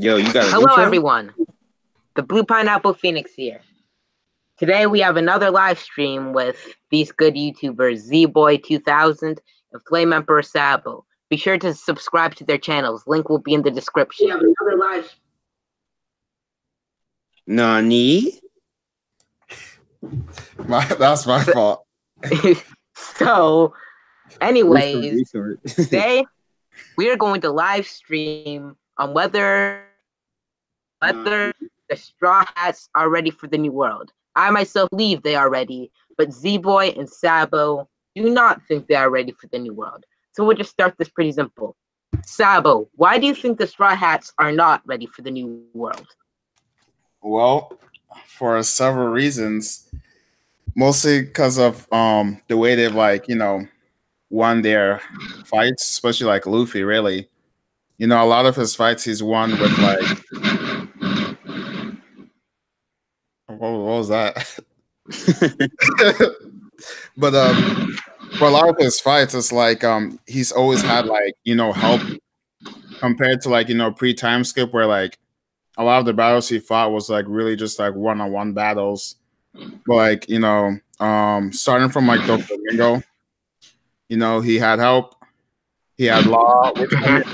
Yo, you got an Hello, intro? everyone. The Blue Pineapple Phoenix here. Today we have another live stream with these good YouTubers, Zboy2000 and Flame Emperor Sabo. Be sure to subscribe to their channels. Link will be in the description. We have another live. Nani? That's my fault. So, anyways, Restart. today we are going to live stream on whether the Straw Hats are ready for the new world. I myself believe they are ready, but Zboy and Sabo do not think they are ready for the new world. So we'll just start this pretty simple. Sabo, why do you think the Straw Hats are not ready for the new world? Well, for several reasons, mostly because of the way they've won their fights, especially like Luffy. Really, a lot of his fights he's won with what was that? But for a lot of his fights, it's like he's always had help compared to pre time skip where like a lot of the battles he fought was like really just like one-on-one battles. But starting from like the Flamingo, he had help, he had law, which I mean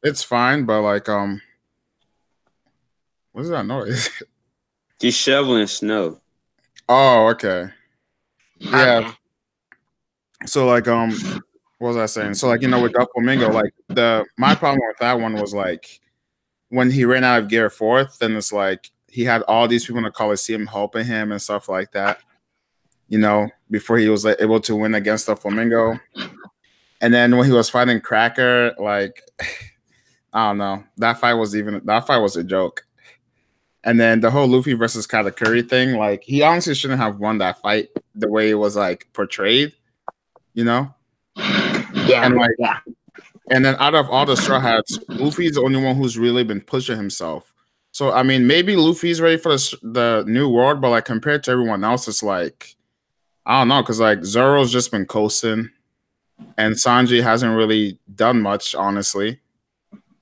it's fine, but what is that noise? He's shoveling snow. Oh, okay. Yeah. Okay. So what was I saying? So with Flamingo, my problem with that one was like when he ran out of gear fourth, then it's like he had all these people in the Coliseum helping him and stuff like that. Before he was able to win against the Flamingo. And then when he was fighting Cracker, like I don't know, that fight was a joke. And then the whole Luffy versus Katakuri thing, like he honestly shouldn't have won that fight the way it was like portrayed, Yeah. And and then out of all the Straw Hats, Luffy's the only one who's really been pushing himself. So I mean, maybe Luffy's ready for the new world, but like compared to everyone else, it's like I don't know, because like Zoro's just been coasting, and Sanji hasn't really done much, honestly.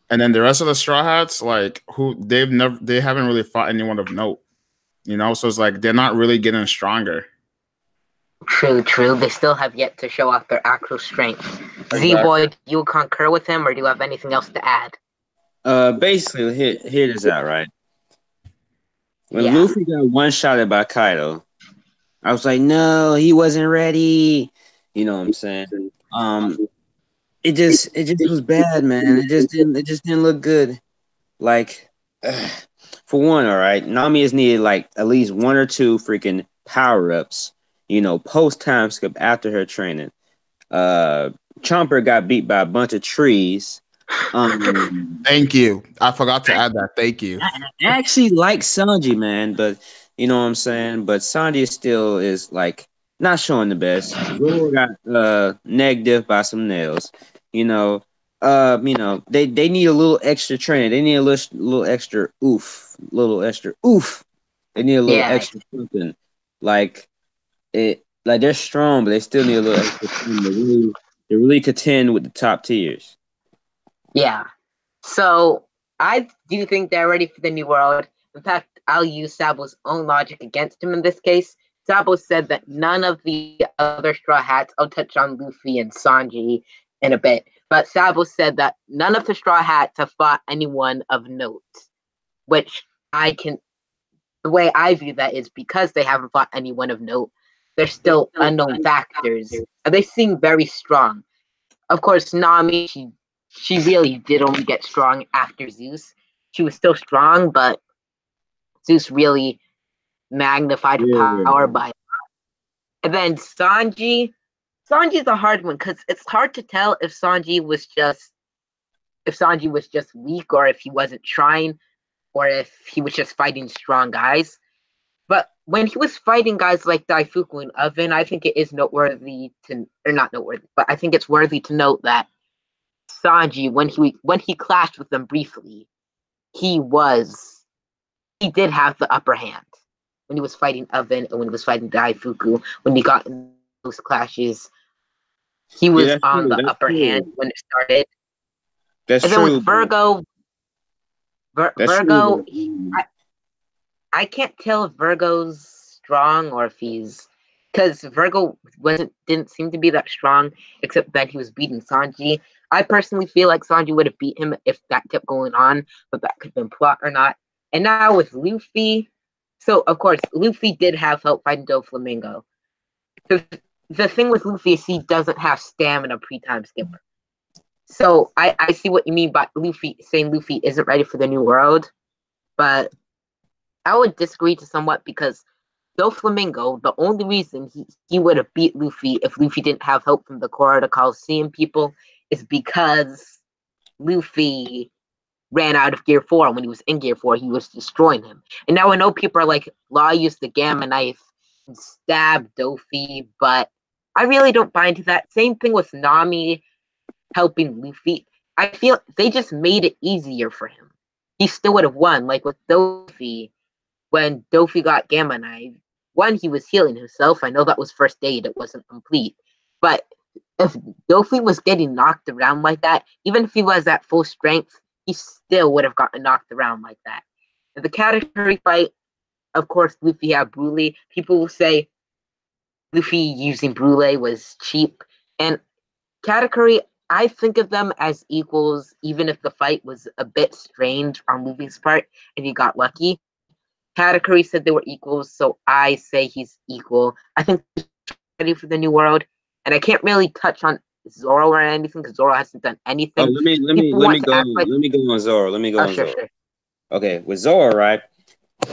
And then the rest of the Straw Hats, like they haven't really fought anyone of note, So it's like they're not really getting stronger. True. They still have yet to show off their actual strength. Exactly. Zboy, do you concur with him, or do you have anything else to add? Basically, hear this out, right? When Luffy got one-shotted by Kaido, I was like, no, he wasn't ready. You know what I'm saying? It just was bad, man. It just didn't look good. Like, for one, all right, Nami is needed like at least one or two freaking power-ups, post time skip after her training. Chomper got beat by a bunch of trees. Thank you. I forgot to add that. Thank you. I actually like Sanji, man, but you know what I'm saying? But Sanji still is like not showing the best. Zoro got negative by some nails. They need a little extra training. They need a little extra oof. They need a little extra something. Like they're strong, but they still need a little extra something to really contend with the top tiers. Yeah. So I do think they're ready for the new world. In fact, I'll use Sabo's own logic against him in this case. Sabo said that none of the other Straw Hats, I'll touch on Luffy and Sanji in a bit, but Sabo said that none of the Straw Hats have fought anyone of note, which the way I view that is because they haven't fought anyone of note, they're still unknown factors. They seem very strong. Of course, Nami, she really did only get strong after Zeus. She was still strong, but Zeus really magnified her power by. And then Sanji's a hard one because it's hard to tell if Sanji was just weak or if he wasn't trying or if he was just fighting strong guys. But when he was fighting guys like Daifuku and Oven, I think it is noteworthy not noteworthy, but I think it's worthy to note that Sanji, when he clashed with them briefly, he did have the upper hand when he was fighting Oven and when he was fighting Daifuku. When he got in those clashes, he was on the upper hand when it started. That's and true. Then with Virgo, That's Virgo, true. I can't tell if Virgo's strong or if he's because Virgo didn't seem to be that strong, except that he was beating Sanji. I personally feel like Sanji would have beat him if that kept going on, but that could have been plot or not. And now with Luffy, so of course Luffy did have help fighting Doflamingo. The thing with Luffy is he doesn't have stamina pre-time skipper. So I see what you mean by Luffy saying Luffy isn't ready for the new world, but I would disagree to somewhat because Doflamingo, the only reason he would have beat Luffy if Luffy didn't have help from the Core of the Coliseum people is because Luffy ran out of Gear 4, and when he was in Gear 4, he was destroying him. And now I know people are like, Law used the Gamma Knife and stabbed Dofi, but I really don't buy into that. Same thing with Nami helping Luffy. I feel they just made it easier for him. He still would have won, like with Dofi. When Dofi got Gamma Knife, one, he was healing himself. I know that was first aid, it wasn't complete. But if Dofi was getting knocked around like that, even if he was at full strength, he still would have gotten knocked around like that. In the category fight, of course, Luffy had Brule. People will say Luffy using Brule was cheap. And category, I think of them as equals, even if the fight was a bit strange on Luffy's part and he got lucky. Katakuri said they were equals, so I say he's equal. I think he's ready for the new world, and I can't really touch on Zoro or anything because Zoro hasn't done anything. Oh, People want to act like let me go on Zoro. Let me go on sure, Zoro. sure. Okay, with Zoro, right?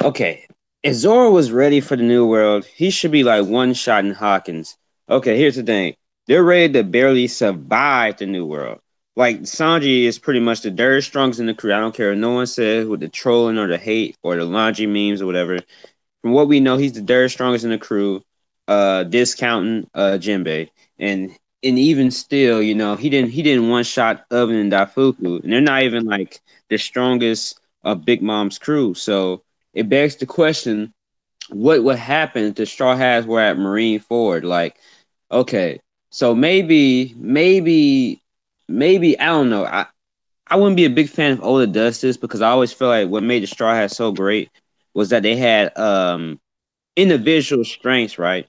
Okay, if Zoro was ready for the new world, he should be like one shot in Hawkins. Okay, here's the thing: they're ready to barely survive the new world. Like Sanji is pretty much the third strongest in the crew. I don't care what no one says with the trolling or the hate or the laundry memes or whatever. From what we know, he's the third strongest in the crew, discounting Jinbei, and even still, you know, he didn't one shot Oven and Dafuku, and they're not even like the strongest of Big Mom's crew. So it begs the question: what would happen if the Straw Hats were at Marine Ford? Like, okay, so maybe I don't know. I wouldn't be a big fan if Oda does this because I always feel like what made the Straw Hats so great was that they had individual strengths, right?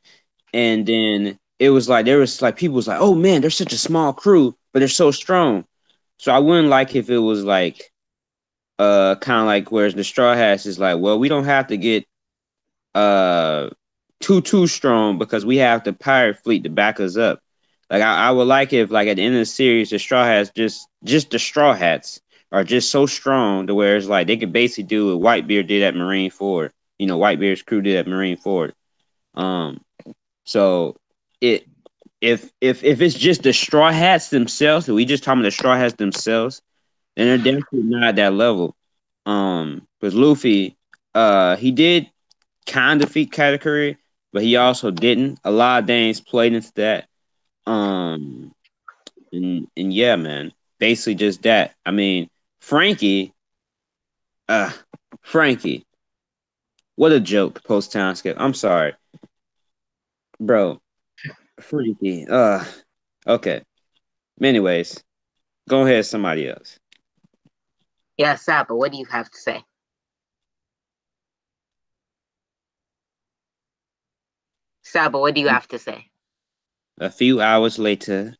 And then it was like there was like people was like, oh man, they're such a small crew, but they're so strong. So I wouldn't like if it was like kind of like whereas the Straw Hats is like, well, we don't have to get uh too strong because we have the pirate fleet to back us up. Like I would like if like at the end of the series the Straw Hats just the Straw Hats are just so strong to where it's like they could basically do what Whitebeard did at Marine Ford. You know, Whitebeard's crew did at Marine Ford. Um, so it if it's just the Straw Hats themselves, we just talking about the Straw Hats themselves, then they're definitely not at that level. Because Luffy, he did kind of defeat Katakuri, but he also didn't. A lot of things played into that. Um, and yeah, man, basically just that. I mean, Frankie, uh, Frankie, what a joke post town skip. I'm sorry, bro. Frankie, okay. Anyways, go ahead, somebody else. Yeah, Sabo, what do you have to say? Sabo, what do you have to say? A few hours later.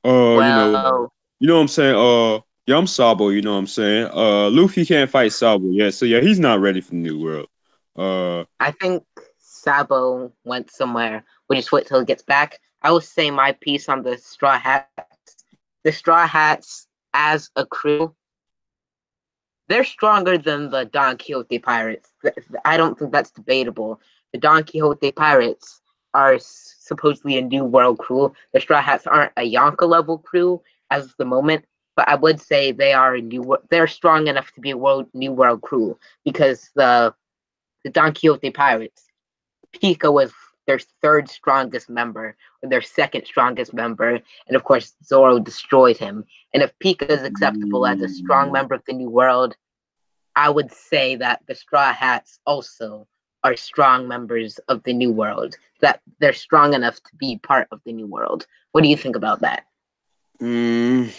Well, You know what I'm saying? Yeah, I'm Sabo, you know what I'm saying? Luffy can't fight Sabo yet, so yeah, he's not ready for the new world. I think Sabo went somewhere. We'll just wait till he gets back. I will say my piece on the Straw Hats. The Straw Hats, as a crew, they're stronger than the Don Quixote pirates. I don't think that's debatable. The Don Quixote pirates are supposedly a new world crew. The Straw Hats aren't a Yonka level crew as of the moment, but I would say they are a new. They're strong enough to be a new world crew because the Don Quixote pirates, Pika was their third strongest member, or their second strongest member, and of course Zoro destroyed him. And if Pika is acceptable as a strong member of the New World, I would say that the Straw Hats also are strong members of the New World. That they're strong enough to be part of the New World. What do you think about that? Mm,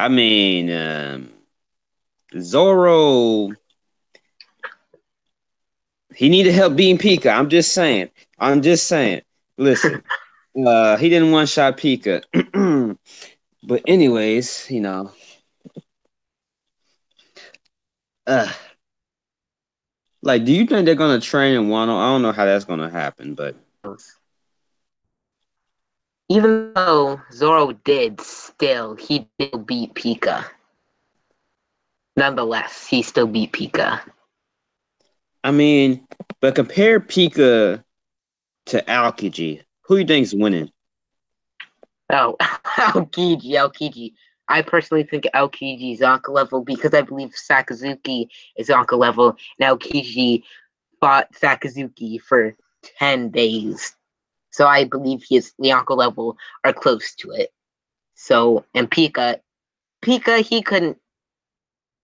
I mean, Zoro, he needed help beating Pika. I'm just saying. I'm just saying. Listen, he didn't one shot Pika. But anyways, uh, like, do you think they're gonna train in Wano? I don't know how that's gonna happen, but Even though Zoro he still beat Pika. Nonetheless, he still beat Pika. I mean, but compare Pika to Aokiji. Who you think's winning? Oh, Aokiji. I personally think Aokiji is Anka level because I believe Sakazuki is Anka level, and Aokiji fought Sakazuki for 10 days. So I believe his Anka level are close to it. So, and Pika,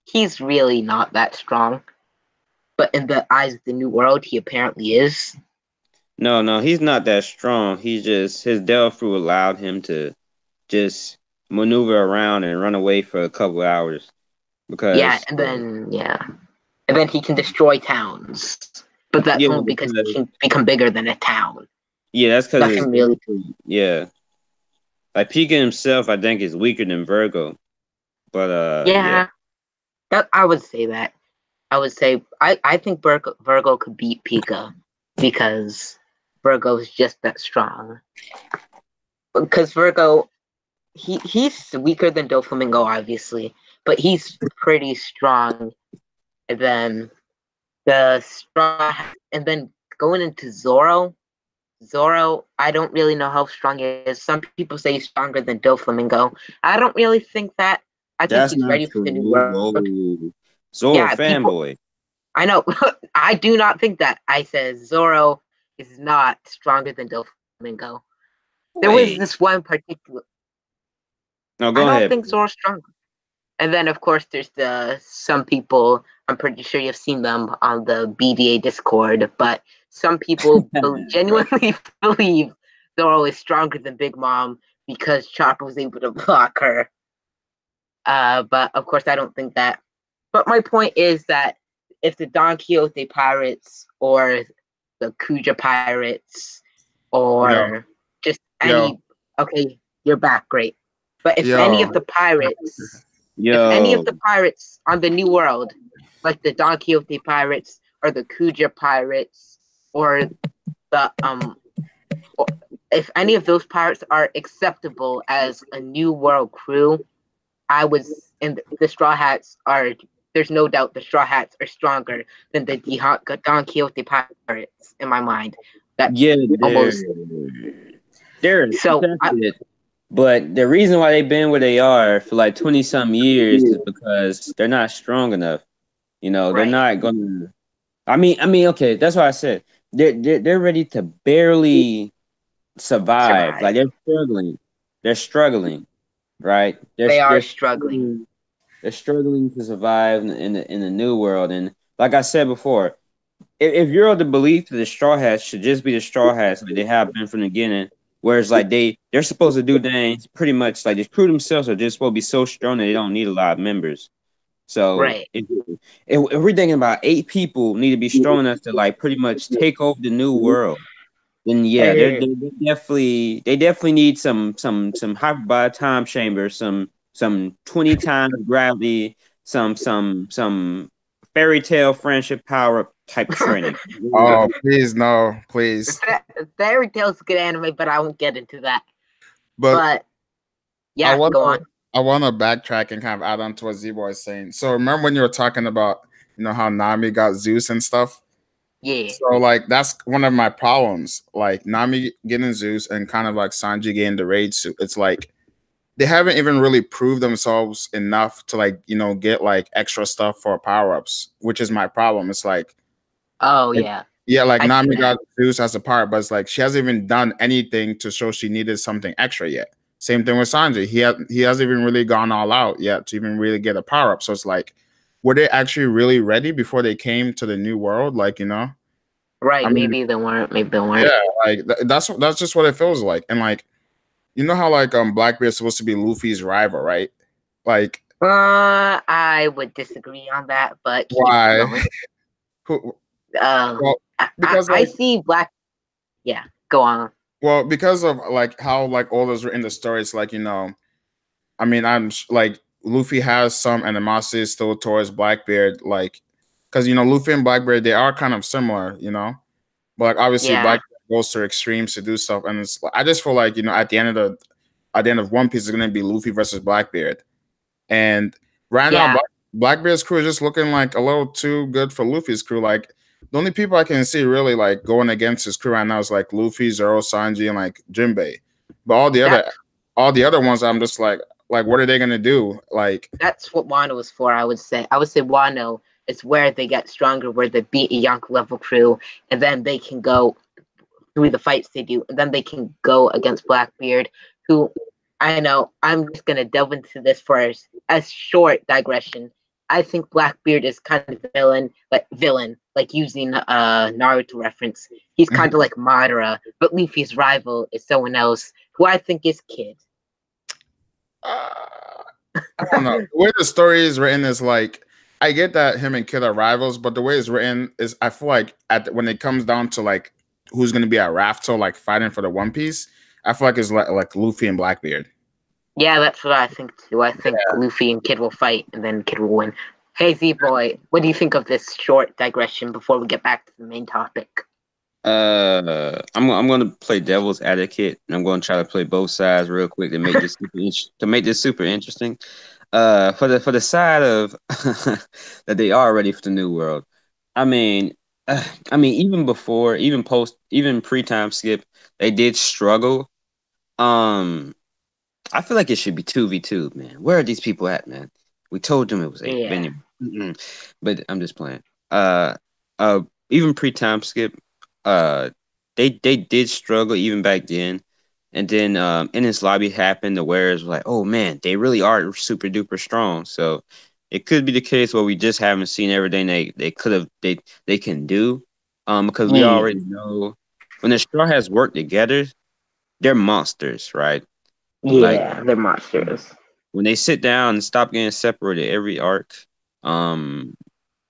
he's really not that strong. But in the eyes of the New World, he apparently is. No, he's not that strong. He's just his Delphi allowed him to just maneuver around and run away for a couple hours because And then he can destroy towns. But that's only because he can become bigger than a town. Yeah, that's because really. Yeah, like Pika himself, I think is weaker than Virgo. But that I would say that. I would say I think Virgo could beat Pika because Virgo is just that strong. Because Virgo, he's weaker than Doflamingo, obviously, but he's pretty strong. And then and then going into Zoro, I don't really know how strong he is. Some people say he's stronger than Doflamingo. I don't really think that. I think he's ready for the new world. Zoro fanboy. I know. I do not think that. I said Zoro is not stronger than Doflamingo. There was this one particular. No, go ahead. I don't think Zoro's stronger. And then, of course, there's some people. I'm pretty sure you've seen them on the BDA Discord, but some people genuinely believe Zoro is stronger than Big Mom because Chopper was able to block her. But of course, I don't think that. But my point is that if the Don Quixote pirates or the Kuja pirates or just any, okay, you're back, great. But if any of the pirates, on the New World, like the Don Quixote pirates or the Kuja pirates or the if any of those pirates are acceptable as a New World crew, and the Straw Hats are. There's no doubt the Straw Hats are stronger than the Don Quixote pirates in my mind. They're so. But the reason why they've been where they are for like 20-some years is because they're not strong enough. They're not gonna. I mean, okay, that's why I said they're ready to barely survive. Like they're struggling. They're struggling, right? They're struggling. They're struggling to survive in the New World, and like I said before, if you're of the belief that the Straw Hats should just be the Straw Hats like they have been from the beginning, whereas like they're supposed to do things pretty much like the crew themselves are just supposed to be so strong that they don't need a lot of members. So if we're thinking about 8 people need to be strong enough to like pretty much take over the New World, then they definitely need some hyperbolic time chambers, some 20 times gravity, some fairy tale friendship power type training. Oh, please, no, please. Fairy tale's a good anime, but I won't get into that. But yeah, go on. I want to backtrack and kind of add on to what Zboy is saying. So remember when you were talking about, how Nami got Zeus and stuff? Yeah. So like that's one of my problems. Like Nami getting Zeus and kind of like Sanji getting the raid suit. It's like they haven't even really proved themselves enough to like, get like extra stuff for power-ups, which is my problem. It's like, like Nami got Zeus as a pirate, but it's like she hasn't even done anything to show she needed something extra yet. Same thing with Sanji. He hasn't even really gone all out yet to even really get a power-up. So it's like, were they actually really ready before they came to the New World? Like, Right, I mean, maybe they weren't. Yeah, like that's just what it feels like. And like, how like Blackbeard's supposed to be Luffy's rival, right? Like, I would disagree on that, but keep why? going. Who? Um, Well, because I like, see Black. Yeah, go on. well, because of like how like all those written the stories, like I mean, like Luffy has some animosity still towards Blackbeard, like because Luffy and Blackbeard they are kind of similar, but like obviously Yeah, Blackbeard goes to extremes to do stuff, and I just feel like at the end of One Piece is gonna be Luffy versus Blackbeard, and right now yeah, Blackbeard's crew is just looking like a little too good for Luffy's crew. Like the only people I can see really like going against his crew right now is like Luffy, Zoro, Sanji, and like Jinbei, but that's all the other ones I'm just like, what are they gonna do? Like, that's what Wano is for. I would say Wano is where they get stronger, where they beat a young level crew, and then they can go through the fights they do, and then they can go against Blackbeard, who I know I'm just gonna delve into this for a short digression. I think Blackbeard is kind of villain, like using Naruto reference. He's kind of like Madara, but Luffy's rival is someone else who I think is Kid. I don't know. The way the story is written is like I get that him and Kid are rivals, but the way it's written is I feel like when it comes down to like who's gonna be at Rafto like fighting for the One Piece, I feel like it's like Luffy and Blackbeard. Yeah, that's what I think too. I think Luffy and Kid will fight, and then Kid will win. Hey Zboy, what do you think of this short digression before we get back to the main topic? I'm going to play devil's advocate, and I'm going to try to play both sides real quick to make this super interesting. For the side of that they are ready for the new world. I mean, even before, even post, even pre-time skip, they did struggle. I feel like it should be 2v2, man. Where are these people at, man? We told them it was 8. Yeah. But I'm just playing. Uh, uh, even pre-time skip, they did struggle even back then. And then in this lobby happened, the Warriors were like, oh man, they really are super duper strong. So it could be the case where we just haven't seen everything they could have they can do. Because we already know when the Straw has worked together, they're monsters, right? Like Yeah, they're monsters. when they sit down and stop getting separated every arc, um,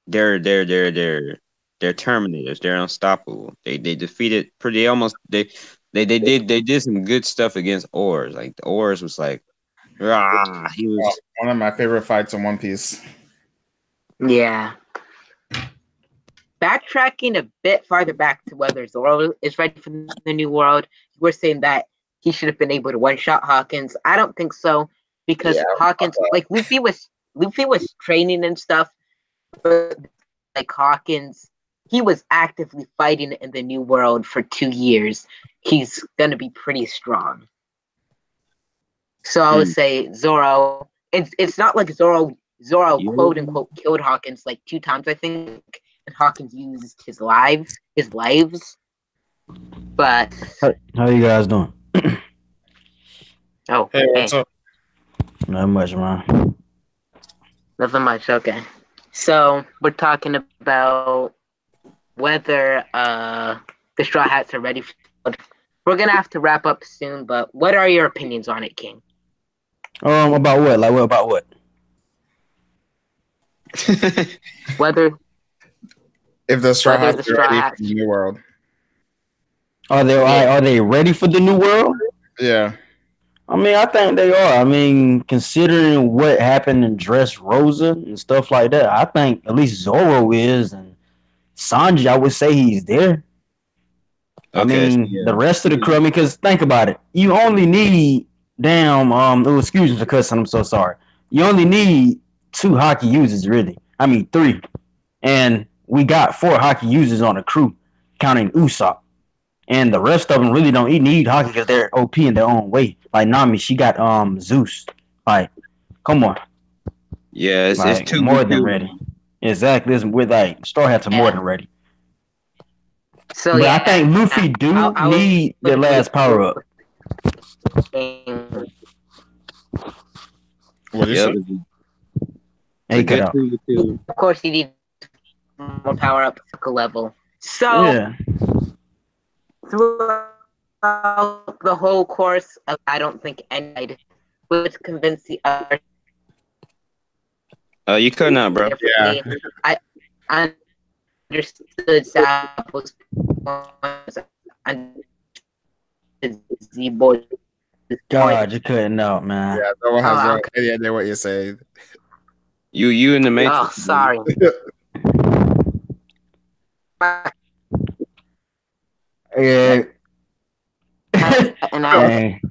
they're Terminators. They're unstoppable. They defeated pretty almost they did some good stuff against Oars. Like the Oars was like, rah, he was One of my favorite fights in One Piece. Yeah. Backtracking a bit farther back to whether Zoro is ready for the new world, we're saying that he should have been able to one-shot Hawkins. I don't think so because Hawkins, like Luffy was training and stuff, but like Hawkins, he was actively fighting in the new world for 2 years. He's gonna be pretty strong. So I would say Zoro. It's not like Zoro quote unquote killed Hawkins like 2 times, I think. And Hawkins used his lives. But how you guys doing? oh, Hey, what's up? Not much, man. Nothing much. Okay. So we're talking about whether the Straw Hats are ready. We're gonna have to wrap up soon, but what are your opinions on it, King? About what? Like, what about what? Whether If the Straw whether Hats the are Straw ready Hats for the new world. Are they ready for the new world? Yeah. I mean, I think they are. I mean, considering what happened in Dressrosa and stuff like that, I think at least Zoro is, and Sanji, I would say he's there. I mean, the rest of the crew, because think about it. You only need excuse me for cussing, I'm so sorry. You only need 2 hockey users, really. I mean, 3. And we got 4 hockey users on the crew, counting Usopp. And the rest of them really don't need hockey because they're OP in their own way. Like Nami, she got Zeus. Like, come on. Yeah, it's too more than ready. Exactly. With like Straw Hats are more than ready. So but I think Luffy need the last power up. What is it? Hey, cut out. Of course, he needs more power up to level. So throughout the whole course, I don't think anybody would convince the other You cutting out, bro. Yeah. I understood Sabo's points. I understood Z-Boy's God, point. you're cutting out, man. Yeah, no one has Oh, no okay. idea what you're saying. You in the Oh, matrix. sorry. Yeah. And I, Dang.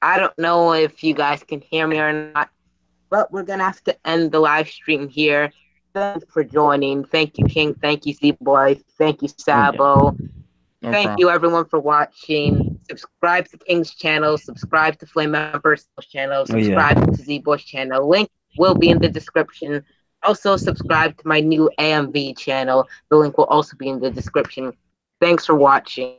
I don't know if you guys can hear me or not, but we're gonna have to end the live stream here. Thanks for joining. Thank you, King. Thank you, Z-Boy. Thank you, Sabo. No Thank problem. you, everyone, for watching. Subscribe to King's channel. Subscribe to Flame Emperor's channel. Oh, yeah. Subscribe to Z-Boy's channel. Link will be in the description. Also, subscribe to my new AMV channel. The link will also be in the description. Thanks for watching.